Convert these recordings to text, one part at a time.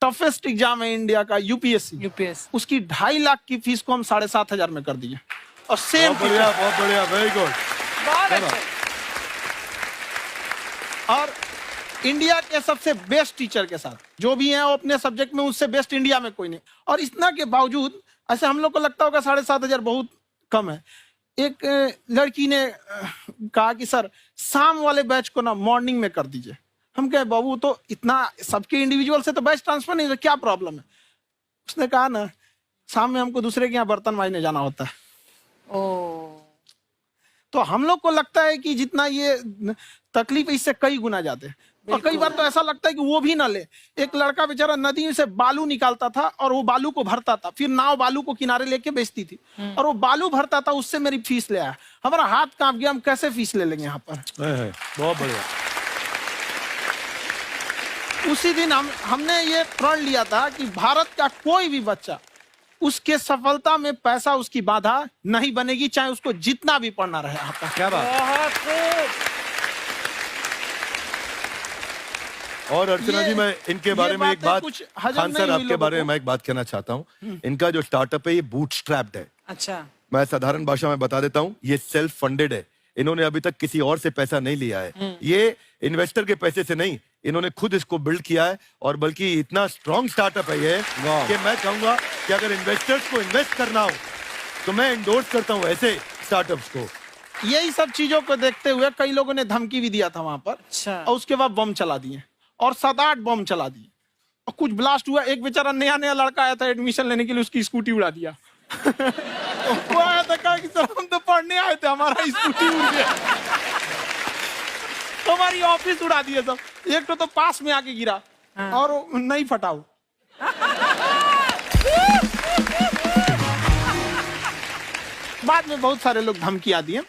Toughest exam है India का, UPSC, UPS उसकी 2.5 लाख की फीस को हम 7,500 में कर दिए। और सेम बहुत बढ़िया, वेरी गुड। बहुत अच्छे। और इंडिया के सबसे बेस्ट टीचर के साथ जो भी हैं वो अपने सब्जेक्ट में उससे बेस्ट इंडिया में कोई नहीं। और इतना के बावजूद ऐसे हम लोग को लगता होगा 7,500 बहुत कम है। एक लड़की ने कहा कि सर शाम वाले बैच को ना मॉर्निंग में कर दीजिए। हम कहे बाबू तो इतना सबके इंडिविजुअल से तो बैच ट्रांसफर नहीं, क्या प्रॉब्लम है? उसने कहा ना शाम में हमको दूसरे के यहाँ बर्तन मांजने जाना होता है। तो हम लोग को लगता है कि जितना ये तकलीफ इससे कई गुना ज्यादा है। और कई बार तो ऐसा लगता है कि वो भी ना ले। एक लड़का बेचारा नदी से बालू निकालता था और वो बालू को भरता था, फिर नाव बालू को किनारे लेके बेचती थी और वो बालू भरता था, उससे मेरी फीस ले आया। हमारा हाथ कांप गया, हम कैसे फीस ले लेंगे यहाँ पर। बहुत बढ़िया। उसी दिन हमने ये प्रण लिया था कि भारत का कोई भी बच्चा उसके सफलता में पैसा उसकी बाधा नहीं बनेगी, चाहे उसको जितना भी पढ़ना रहे यहाँ पर। क्या बात। और अर्चना जी, मैं इनके बारे में एक बात, खान सर आपके बारे में मैं एक बात कहना चाहता हूँ। इनका जो स्टार्टअप है ये बूटस्ट्रैप्ड है। अच्छा, मैं साधारण भाषा में बता देता हूँ, ये सेल्फ फंडेड है। इन्होंने अभी तक किसी और से पैसा नहीं लिया है। ये इन्वेस्टर के पैसे से नहीं, इन्होंने खुद इसको बिल्ड किया है। और बल्कि इतना स्ट्रॉन्ग स्टार्टअप है ये कि मैं कहूंगा कि अगर इन्वेस्टर्स को इन्वेस्ट करना हो तो मैं इंडोर्स करता हूँ ऐसे स्टार्टअप्स को। यही सब चीजों को देखते हुए कई लोगों ने धमकी भी दिया था वहां पर। अच्छा। और उसके बाद बम चला दिए और 7-8 बम चला दिए और कुछ ब्लास्ट हुआ। एक बेचारा नया लड़का आया था एडमिशन लेने के लिए, उसकी स्कूटी उड़ा दिया। वो आया था, कहा कि सर हम तो पढ़ने आए थे, हमारा स्कूटी उड़ गया। हमारी ऑफिस उड़ा दिए सब। एक तो पास में आके गिरा और नहीं फटा वो। बाद में बहुत सारे लोग धमकियां दिए,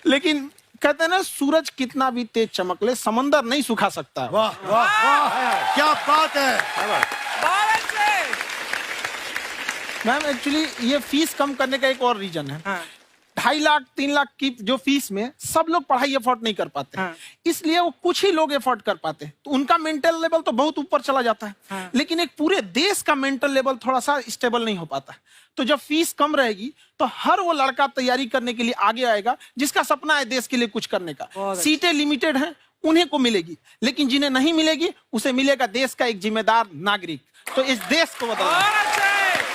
लेकिन कहते हैं ना सूरज कितना भी तेज चमक ले समंदर नहीं सुखा सकता। वाह वाह वाह, क्या बात है। मैम एक्चुअली ये फीस कम करने का एक और रीजन है। 2.5 लाख 3 लाख की जो फीस में सब लोग पढ़ाई अफोर्ड नहीं कर पाते। इसलिए वो कुछ ही लोग अफोर्ड कर पाते हैं, तो उनका मेंटल लेवल तो बहुत ऊपर चला जाता है। लेकिन एक पूरे देश का मेंटल लेवल थोड़ा सा स्टेबल नहीं हो पाता। तो जब फीस कम रहेगी तो हर वो लड़का तैयारी करने के लिए आगे आएगा जिसका सपना है देश के लिए कुछ करने का। सीटें लिमिटेड हैं, उन्हें को मिलेगी, लेकिन जिन्हें नहीं मिलेगी उसे मिलेगा देश का एक जिम्मेदार नागरिक। तो इस देश को बदलना।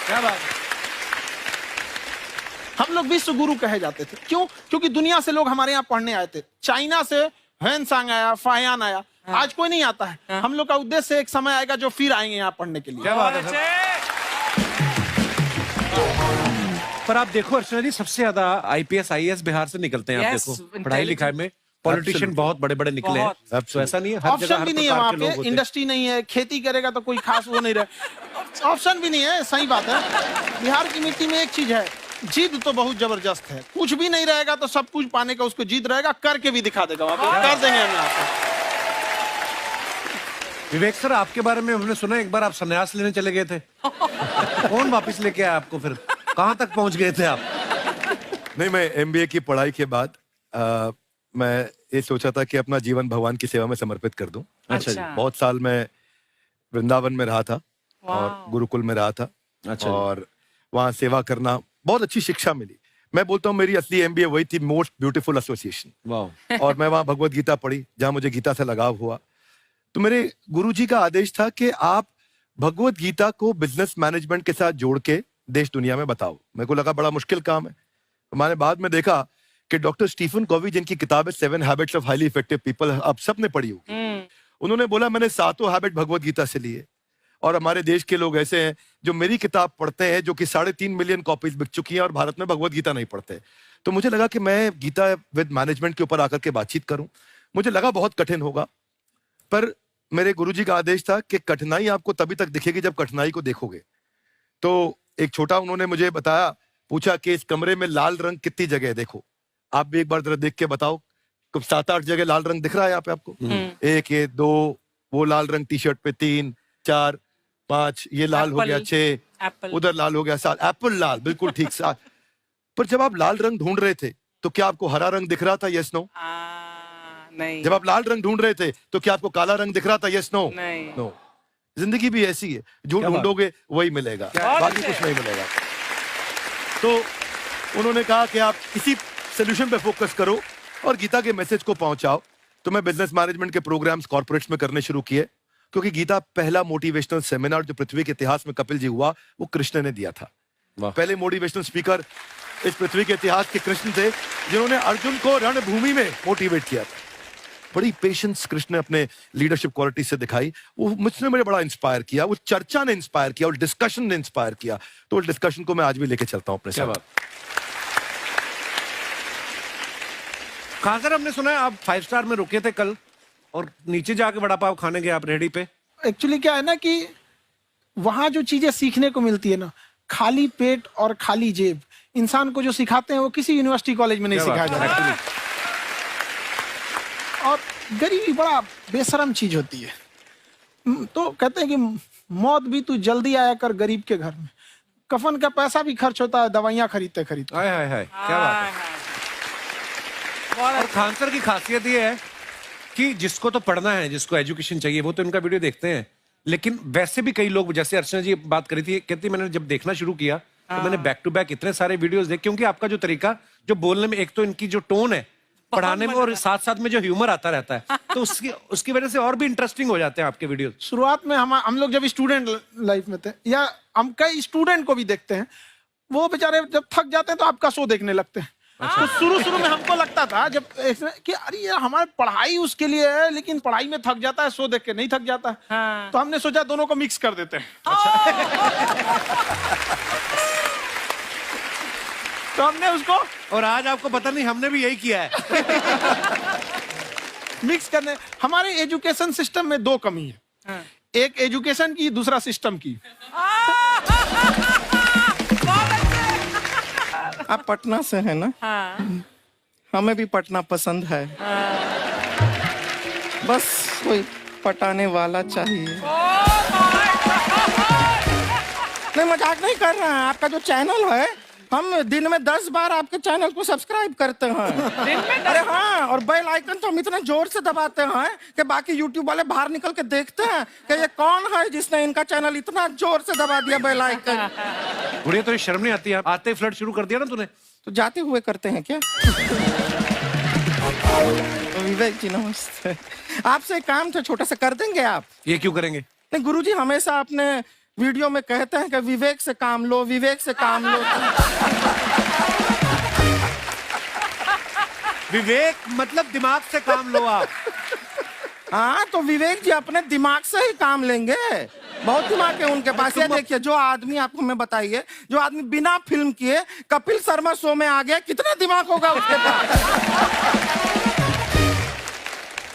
क्या बात है। हम लोग विश्व गुरु कहे जाते थे, क्यों? क्योंकि दुनिया से लोग हमारे यहाँ पढ़ने आए थे। चाइना से ह्वेनसांग आया, फायान आया, आज कोई नहीं आता है। हम लोग का उद्देश्य एक समय आएगा जो फिर आएंगे यहाँ पढ़ने के लिए। क्या बात है। पर आप देखो अर्चना जी, सबसे ज्यादा आईपीएस आईएएस बिहार से निकलते हैं। आप देखो पढ़ाई लिखाई में पॉलिटिशियन बहुत बड़े बड़े निकले हैं। तो ऐसा नहीं है, हर जगह ऑप्शन भी नहीं है वहाँ पे, इंडस्ट्री नहीं है, खेती करेगा तो कोई खास वो नहीं रहे। ऑप्शन भी नहीं है, सही बात है। बिहार की मिट्टी में एक चीज है, जिद तो बहुत जबरदस्त है। कुछ भी नहीं रहेगा तो सब कुछ पाने का उसको जिद रहेगा, करके भी दिखा देगा। वहाँ पे कर देंगे हम यहाँ पे। विवेक सर, आपके बारे में हमने सुना एक बार आप संन्यास लेने चले गए थे। कौन वापस लेके आया आपको? फिर कहाँ तक पहुंच गए थे आप? नहीं, मैं एमबीए की पढ़ाई के बाद मैं ये सोचा था कि अपना जीवन भगवान की सेवा में समर्पित कर दूं। अच्छा जी। बहुत साल मैं वृंदावन में रहा था और गुरुकुल में रहा था। अच्छा। और वहाँ सेवा करना, बहुत अच्छी शिक्षा मिली। मैं बोलता हूँ मेरी असली एमबीए वही थी, मोस्ट ब्यूटीफुल एसोसिएशन। वाह। और मैं वहाँ भगवत गीता पढ़ी, जहाँ मुझे गीता से लगाव हुआ। तो मेरे गुरुजी का आदेश था कि आप भगवत गीता को बिजनेस मैनेजमेंट के साथ जोड़ के देश दुनिया में बताओ। मेरे को लगा बड़ा मुश्किल काम है। मैंने बाद में देखा कि डॉक्टर स्टीफन कॉवी, जिनकी किताब है 7 habits of highly effective people, आप सबने पढ़ी होगी। उन्होंने बोला मैंने 7 हैबिट भगवत गीता से लिए। और हमारे देश के लोग ऐसे हैं जो मेरी किताब पढ़ते हैं, जो कि 3.5 मिलियन कॉपीज बिक चुकी हैं, और भारत में भगवत गीता नहीं पढ़ते। तो मुझे लगा कि मैं गीता विद मैनेजमेंट के ऊपर आकर के बातचीत करूं। मुझे लगा बहुत कठिन होगा, पर मेरे गुरुजी का आदेश था कि कठिनाई आपको तभी तक दिखेगी जब कठिनाई को देखोगे। तो एक छोटा उन्होंने मुझे बताया, पूछा कि इस कमरे में लाल रंग कितनी जगह है, देखो आप भी एक बार जरा देख के बताओ। 7-8 जगह लाल रंग दिख रहा है यहाँ पे आपको? 1 ये 2, वो लाल रंग टी शर्ट पे 3 4 5, ये लाल हो गया 6, उधर लाल हो गया 7, एप्पल लाल, बिल्कुल ठीक 7। पर जब आप लाल रंग ढूंढ रहे थे तो क्या आपको हरा रंग दिख रहा था? Yes no? नहीं। जब आप लाल रंग ढूंढ रहे थे तो क्या आपको काला रंग दिख रहा था? Yes no? नहीं। नो। जिंदगी भी ऐसी है, जो ढूंढोगे वही मिलेगा, बाकी कुछ नहीं मिलेगा। तो उन्होंने कहा कि आप इसी सोल्यूशन पे फोकस करो और गीता के मैसेज को पहुंचाओ। तो मैं बिजनेस मैनेजमेंट के प्रोग्राम्स कॉर्पोरेट्स में करने शुरू किए, क्योंकि गीता पहला मोटिवेशनल सेमिनार जो पृथ्वी के इतिहास में कपिल जी हुआ, वो कृष्ण ने दिया था। पहले मोटिवेशनल स्पीकर इस पृथ्वी के इतिहास के कृष्ण थे, जिन्होंने अर्जुन को रणभूमि में मोटिवेट किया था। बड़ी पेशेंस कृष्ण ने अपने लीडरशिप क्वालिटी से दिखाई, वो मुझसे मुझे बड़ा इंस्पायर किया, वो चर्चा ने इंस्पायर किया और डिस्कशन ने इंस्पायर किया। तो उस डिस्कशन को मैं आज भी लेके चलता हूं अपने साथ। कहां सर, हमने सुना है आप 5 स्टार में रुके थे कल और नीचे जाके वड़ा पाव खाने गए आप रेहड़ी पे। एक्चुअली क्या है ना कि वहां जो चीजें सीखने को मिलती है ना, खाली पेट और खाली जेब इंसान को जो सिखाते हैं वो किसी यूनिवर्सिटी कॉलेज में नहीं सिखाया जाता। और गरीबी बड़ा बेशरम चीज होती है। तो कहते हैं कि मौत भी तू जल्दी आया कर गरीब के घर में, कफन का पैसा भी खर्च होता है दवाइयां खरीदते खरीदते। हाय हाय हाय, क्या बात है। और खान सर की खासियत ये है कि जिसको तो पढ़ना है, जिसको एजुकेशन चाहिए, वो तो इनका वीडियो देखते हैं। लेकिन वैसे भी कई लोग, जैसे अर्चना जी बात करी थी, कहती मैंने जब देखना शुरू किया तो मैंने बैक टू बैक इतने सारे वीडियोस देखे, क्योंकि आपका जो तरीका जो बोलने में, एक तो इनकी जो टोन है पढ़ाने में, और साथ साथ में जो ह्यूमर आता रहता है, तो उसकी वजह से और भी इंटरेस्टिंग हो जाते हैं आपके वीडियो। शुरुआत में हम लोग जब स्टूडेंट लाइफ में थे, या हम कई स्टूडेंट को भी देखते हैं, वो बेचारे जब थक जाते हैं तो आपका शो देखने लगते हैं। तो शुरू में हमको लगता था जब कि अरे यार हमारी पढ़ाई उसके लिए है, लेकिन पढ़ाई में थक जाता है, शो देख के नहीं थक जाता। हाँ। तो हमने सोचा दोनों को मिक्स कर देते हैं। तो हमने उसको, और आज आपको पता नहीं हमने भी यही किया है। मिक्स करने। हमारे एजुकेशन सिस्टम में 2 कमी है। हाँ। एक एजुकेशन की, दूसरा सिस्टम की। आप पटना से हैं ना? हाँ। हमें भी पटना पसंद है। बस कोई पटाने वाला चाहिए। नहीं, मजाक नहीं कर रहे हैं। आपका जो चैनल है, हम दिन में 10 बार आपके चैनल को सब्सक्राइब करते हैं। दिन में अरे हाँ, और बेल आइकन तो हम इतना जोर से दबाते हैं कि बाकी यूट्यूब वाले बाहर निकल के देखते हैं कि ये कौन है जिसने इनका चैनल इतना जोर से दबा दिया बेल आइकन। बुढ़िया, तो शर्म नहीं आती है? आते ही फ्लर्ट शुरू कर दिया ना तूने। तो जाते हुए करते हैं क्या? विवेक जी नमस्ते। आपसे एक काम था छोटा सा, कर देंगे आप? ये क्यों करेंगे? नहीं, गुरुजी हमेशा अपने वीडियो में कहते हैं कि विवेक से काम लो, विवेक से काम लो। विवेक मतलब दिमाग से काम लो आप। हाँ, तो विवेक जी अपने दिमाग से ही काम लेंगे। बहुत दिमाग है उनके पास। ये देखिए, जो आदमी, आपको मैं बताइए, जो आदमी बिना फिल्म किए कपिल शर्मा शो में आ गया, कितना दिमाग होगा उसके पास।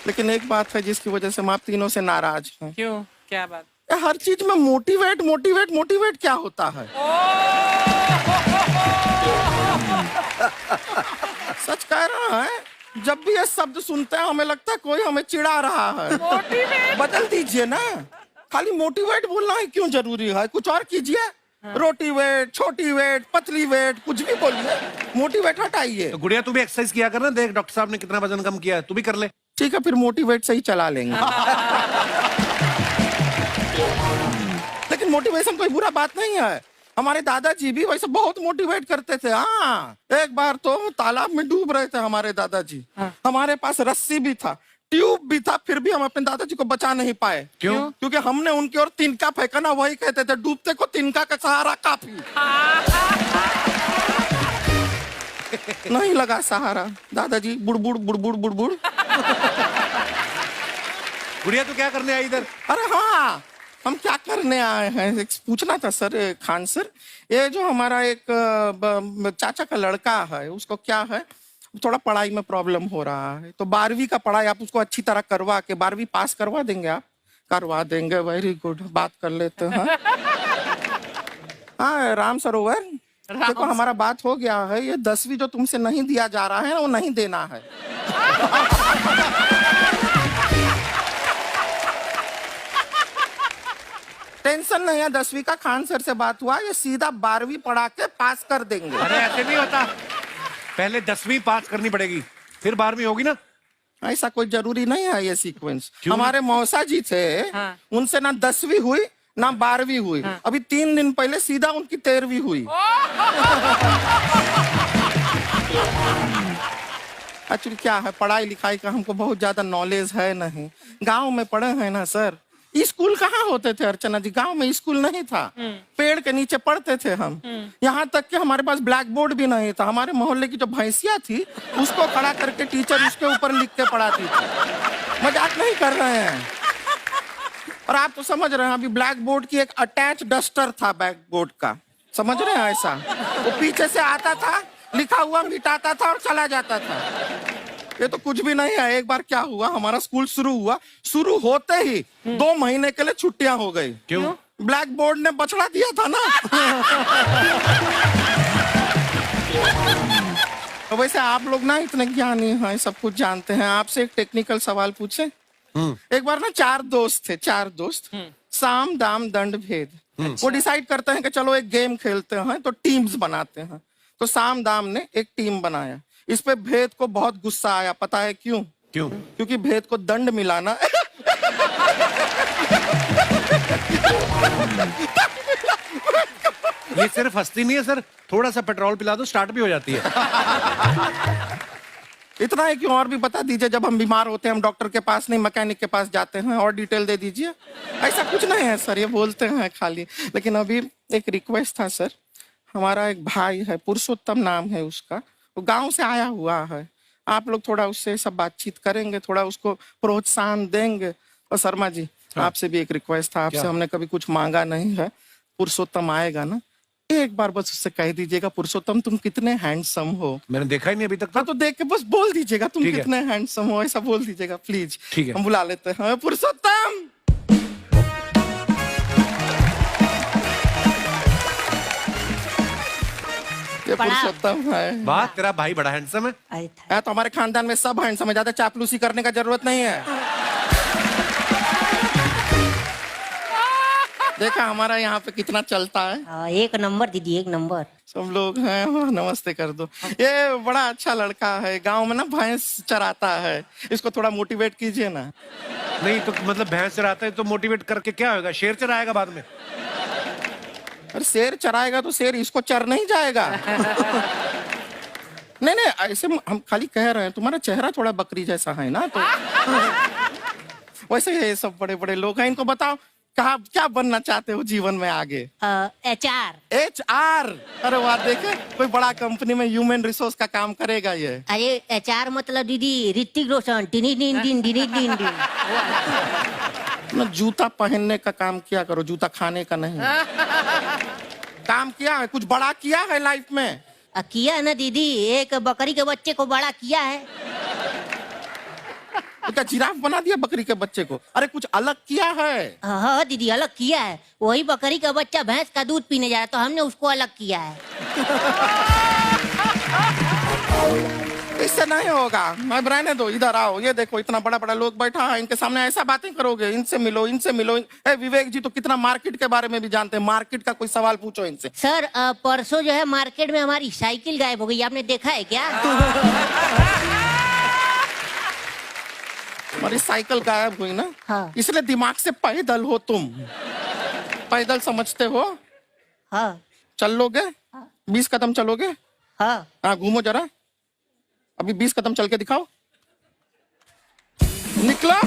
लेकिन एक बात है जिसकी वजह से हम आप तीनों से नाराज हैं। क्यों? क्या बात? हर चीज में मोटिवेट मोटिवेट मोटिवेट क्या होता है? सच कह रहा है, जब भी ये शब्द सुनते हैं हमें लगता है कोई हमें चिढ़ा रहा है। मोटिवेट बदल दीजिए ना, खाली मोटिवेट बोलना ही क्यों जरूरी है? कुछ और कीजिए। रोटी वेट, छोटी वेट, पतली वेट, कुछ भी बोलिए, मोटिवेट हटाइए। तो गुड़िया, तू भी एक्सरसाइज किया कर ना, देख डॉक्टर साहब ने कितना वजन कम किया है, तू भी कर ले। ठीक है, फिर मोटिवेट से ही चला लेंगे। लेकिन मोटिवेशन कोई बुरा बात नहीं है। हमारे दादाजी भी वैसे बहुत मोटिवेट करते थे। हाँ, एक बार तो तालाब में डूब रहे थे हमारे दादाजी। हमारे पास रस्सी भी था, ट्यूब भी था, फिर भी हम अपने दादाजी को बचा नहीं पाए। क्यों? क्योंकि हमने उनकी ओर तिनका फेंका ना, वही कहते थे डूबते को तिनका का सहारा काफी। नहीं लगा सहारा, दादाजी बुड़बुड़ बुड़बुड़ बुड़बुड़। गुड़िया, तू क्या करने आई इधर? अरे हाँ, हम क्या करने आए हैं, एक पूछना था सर, खान सर। ये जो हमारा एक चाचा का लड़का है, उसको क्या है, थोड़ा पढ़ाई में प्रॉब्लम हो रहा है। तो 12वीं का पढ़ाई आप उसको अच्छी तरह करवा के 12वीं पास करवा देंगे आप? करवा देंगे, वेरी गुड, बात कर लेते हैं। हाँ, राम सरोवर, देखो हमारा बात हो गया है। ये 10वीं जो तुमसे नहीं दिया जा रहा है वो नहीं देना है। टेंशन नहीं है, 10वीं का खान सर से बात हुआ, ये सीधा 12वीं पढ़ा के पास कर देंगे। अरे ऐसे नहीं होता, पहले 10वीं पास करनी पड़ेगी, फिर 12वीं होगी ना। ऐसा कोई जरूरी नहीं है ये सीक्वेंस। हमारे मौसा जी थे, उनसे ना 10वीं हुई ना 12वीं हुई, अभी 3 दिन पहले सीधा उनकी 13वीं हुई। एक्चुअली क्या है, पढ़ाई लिखाई का हमको बहुत ज्यादा नॉलेज है नहीं, गांव में पढ़े हैं ना सर। स्कूल कहाँ होते थे अर्चना जी, गांव में स्कूल नहीं था, पेड़ के नीचे पढ़ते थे हम। यहाँ तक कि हमारे पास ब्लैक बोर्ड भी नहीं था, हमारे मोहल्ले की जो भैंसिया थी उसको खड़ा करके टीचर उसके ऊपर लिख के पढ़ाती थी। मजाक नहीं कर रहे हैं। और आप तो समझ रहे हैं, अभी ब्लैक बोर्ड की एक अटैच डस्टर था बैक बोर्ड का, समझ रहे हैं ऐसा, वो पीछे से आता था, लिखा हुआ मिटाता था और चला जाता था। ये तो कुछ भी नहीं है। एक बार क्या हुआ, हमारा स्कूल शुरू हुआ, शुरू होते ही 2 महीने के लिए छुट्टियां हो गई। क्यों? ब्लैक बोर्ड ने बछड़ा दिया था ना। तो वैसे आप लोग ना इतने ज्ञानी हैं, सब कुछ जानते हैं। आपसे एक टेक्निकल सवाल पूछे। एक बार ना 4 दोस्त थे, 4 दोस्त, साम दाम दंड भेद। वो डिसाइड करते हैं कि चलो एक गेम खेलते हैं, तो टीम्स बनाते हैं। तो साम दाम ने एक टीम बनाया। इस पे भेद को बहुत गुस्सा आया, पता है क्यों? क्यों? क्योंकि भेद को दंड मिलाना ये सिर्फ हंसती नहीं है सर, थोड़ा सा पेट्रोल पिला दो स्टार्ट भी हो जाती है। इतना है कि और भी बता दीजिए, जब हम बीमार होते हैं हम डॉक्टर के पास नहीं मैकेनिक के पास जाते हैं, और डिटेल दे दीजिए। ऐसा कुछ नहीं है सर, ये बोलते हैं खाली। लेकिन अभी एक रिक्वेस्ट था सर, हमारा एक भाई है, पुरुषोत्तम नाम है उसका, वो गांव से आया हुआ है। आप लोग थोड़ा उससे सब बातचीत करेंगे, थोड़ा उसको प्रोत्साहन देंगे। और शर्मा जी, आपसे भी एक रिक्वेस्ट था, आपसे हमने कभी कुछ मांगा नहीं है। पुरुषोत्तम आएगा ना, एक बार बस उससे कह दीजिएगा, पुरुषोत्तम तुम कितने हैंडसम हो। मैंने देखा ही नहीं अभी तक। तो देख के बस बोल दीजिएगा तुम ठीक है। कितने हैंडसम हो, ऐसा बोल दीजिएगा प्लीज। ठीक है। हम बुला लेते हैं पुरुषोत्तम। ये पुरुषोत्तम है। वाह, तेरा भाई बड़ा हैंडसम है। है तो हमारे खानदान में सब हैंडसम है, ज्यादा चापलूसी करने का जरूरत नहीं है। देखा हमारा यहाँ पे कितना चलता है। एक नंबर दीदी, एक नंबर। सब लोग हैं, नमस्ते कर दो। ये बड़ा अच्छा लड़का है, गांव में ना भैंस चराता है, इसको थोड़ा मोटिवेट कीजिए ना। नहीं तो मतलब भैंस चराता है तो मोटिवेट करके क्या होगा, शेर चराएगा बाद में। अरे शेर चराएगा तो शेर इसको चर नहीं जाएगा। नहीं नहीं, ऐसे हम खाली कह रहे हैं, तुम्हारा चेहरा थोड़ा बकरी जैसा है ना, तो वैसे ये सब बड़े बड़े लोग हैं। इनको बताओ कहा क्या बनना चाहते हो जीवन में आगे? HR। HR? अरे वाह, देखे कोई बड़ा कंपनी में ह्यूमन रिसोर्स का काम करेगा ये। अरे HR मतलब दीदी ऋतिक रोशन, टिनी टिन टिन टिनी टिन टिन। ना जूता पहनने का काम किया करो, जूता खाने का नहीं। काम किया है, कुछ बड़ा किया है लाइफ में? किया है ना दीदी, एक बकरी के बच्चे को बड़ा किया है। तो क्या जिराफ बना दिया बकरी के बच्चे को? अरे कुछ अलग किया है। हाँ दीदी, अलग किया है। वही बकरी का बच्चा भैंस का दूध पीने जा रहा है, तो हमने उसको अलग किया है। इससे नहीं होगा, मैं रहने दो, इधर आओ। ये देखो इतना बड़ा बड़ा लोग बैठा है, इनके सामने ऐसा बातें करोगे? इनसे मिलो, इनसे मिलो। विवेक जी तो कितना मार्केट के बारे में भी जानते हैं, मार्केट का कोई सवाल पूछो इनसे। सर परसों जो है मार्केट में हमारी साइकिल गायब हो गई, आपने देखा है क्या? हमारी साइकिल गायब हुई ना, हाँ। इसलिए दिमाग से पैदल हो तुम। पैदल समझते हो? हाँ। चल लोगे? 20 कदम चलोगे? हाँ। हाँ, घूमो जरा, अभी 20 कदम चल के दिखाओ। निकलो।